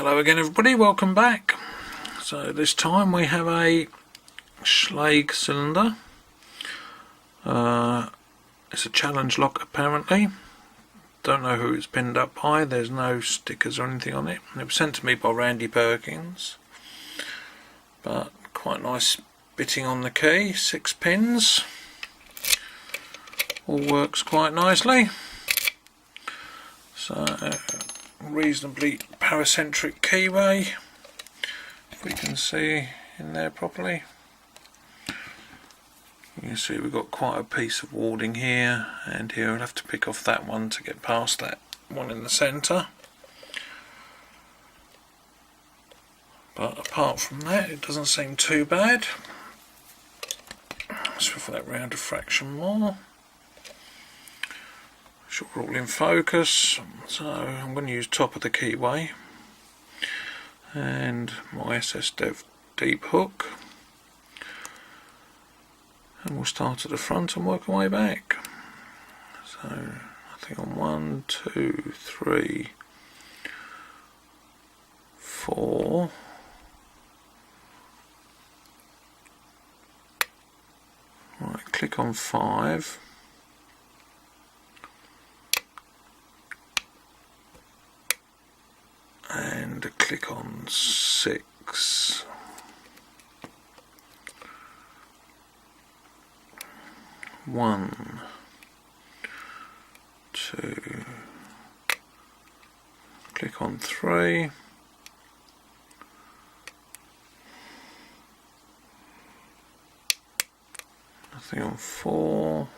Hello again everybody, welcome back. So this time we have a Schlage cylinder. It's a challenge lock apparently. Don't know who it's pinned up by, there's no stickers or anything on it. It was sent to me by Randy Perkins. But quite nice bitting on the key, 6 pins. All works quite nicely. So reasonably paracentric keyway, if we can see in there properly. You can see we've got quite a piece of warding here and here. I'll have to pick off that one to get past that one in the centre. But apart from that, it doesn't seem too bad. Let's swivel that round a fraction more. Sure we're all in focus, so I'm going to use top of the keyway and my SSDev deep hook, and we'll start at the front and work our way back. So I think on 1, 2, 3, 4, right, click on 5. And click on 6. 1, 2, click on 3, nothing on 4,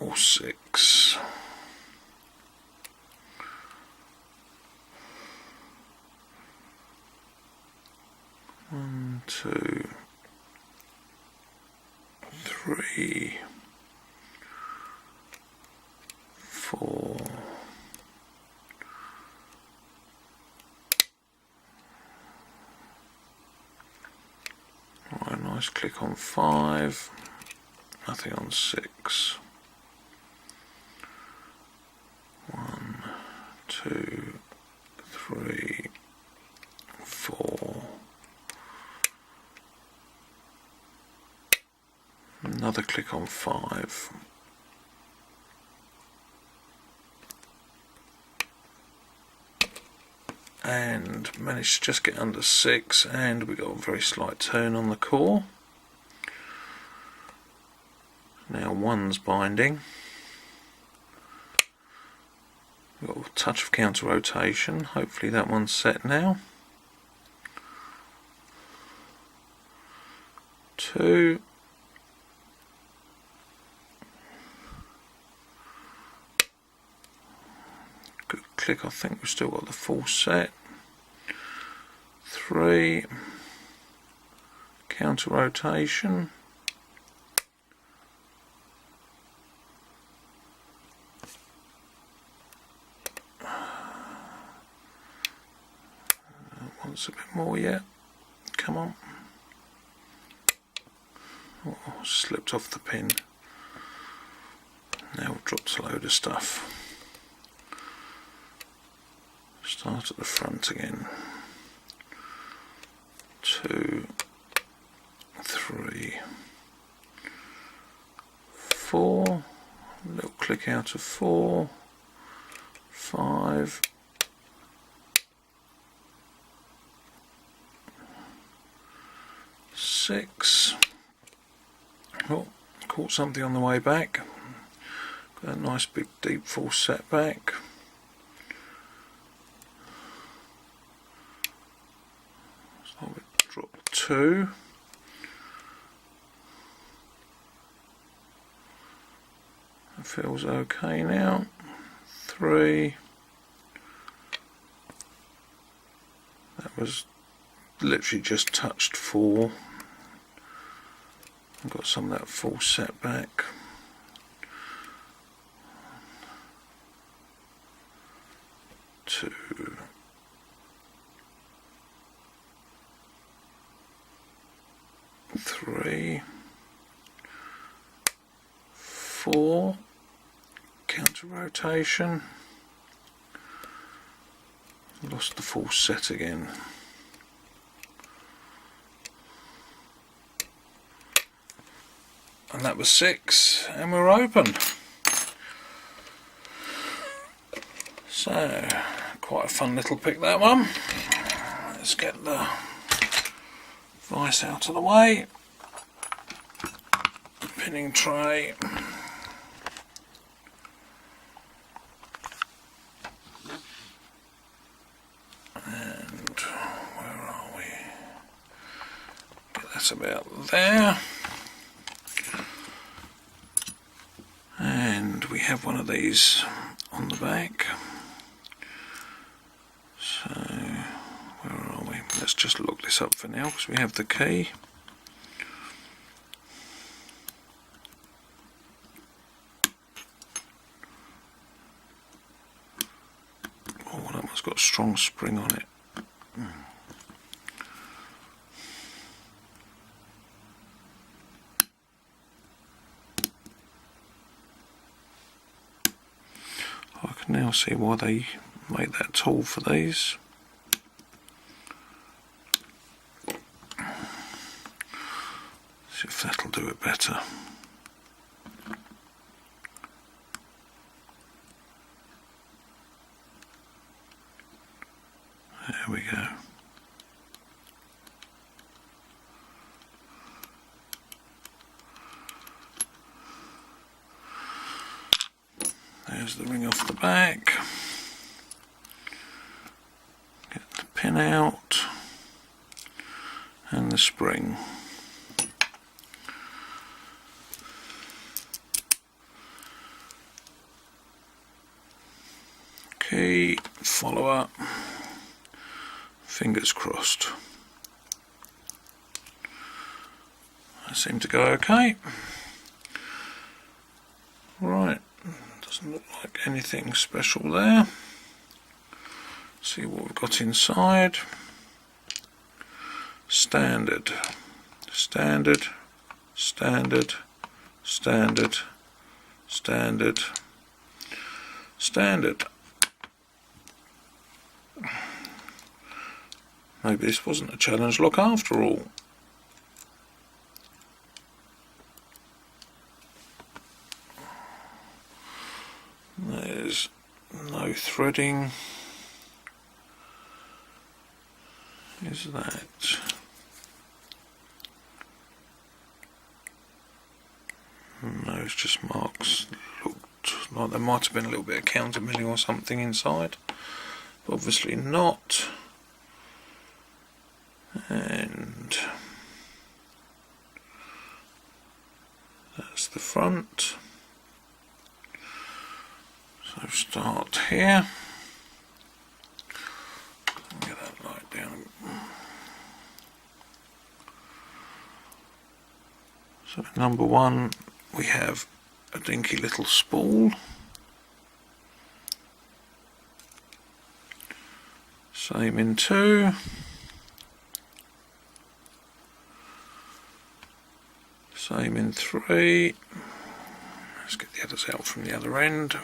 or 6. One, 2, 3, 4. Right, nice click on 5, nothing on 6. 1, 2, 3, 4. Another click on 5. And managed to just get under 6, and we got a very slight turn on the core. Now 1's binding. We've got a touch of counter rotation, hopefully that one's set now. 2. Good click, I think we've still got the full set. 3. Counter rotation. 'Wants a bit more yet. Come on. Oh, slipped off the pin. Now we've dropped a load of stuff. Start at the front again. 2, 3, 4. A little click out of 4, 5. 6. Oh, caught something on the way back. Got a nice big deep full set back. So we drop 2. It feels okay now. 3. That was literally just touched 4. I've got some of that full set back. 2, 3, 4, counter rotation, lost the full set again. And that was 6, and we're open. So, quite a fun little pick, that one. Let's get the vice out of the way. Pinning tray. And where are we? Get that about there. And we have one of these on the back. So, where are we? Let's just look this up for now because we have the key. Oh, that one's got a strong spring on it. I can now see why they make that tool for these. See if that'll do it better. There we go. There's the ring off the back. Get the pin out and the spring. Key, follow up, fingers crossed. That seemed to go okay. Right. Doesn't look like anything special there. See what we've got inside. Standard, standard, standard, standard, standard, standard. Maybe this wasn't a challenge lock after all. There's no threading. Is that? No, it's just marks. Looked like there might have been a little bit of counter milling or something inside, but obviously not. And that's the front. So start here. Get that light down. So number 1, we have a dinky little spool. Same in 2. Same in 3. Let's get the others out from the other end.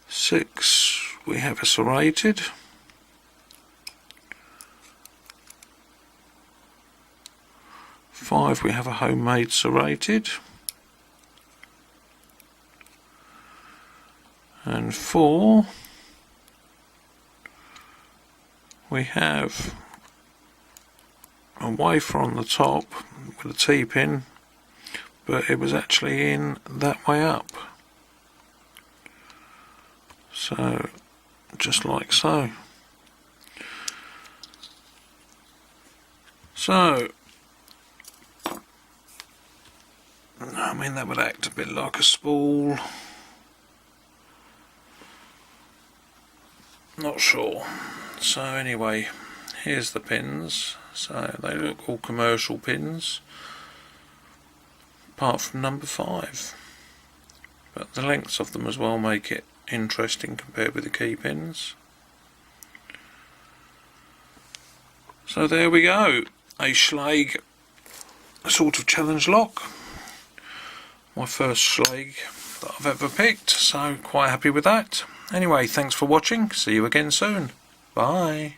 6, we have a serrated. 5, we have a homemade serrated. And 4, we have a wafer on the top with a T-pin, but it was actually in that way up. So, just like so. So, I mean, that would act a bit like a spool. Not sure. So anyway, here's the pins. So they look all commercial pins, apart from number 5. But the lengths of them as well make it interesting compared with the key pins. So there we go, a Schlage sort of challenge lock. My first Schlage that I've ever picked, so quite happy with that. Anyway, thanks for watching. See you again soon. Bye.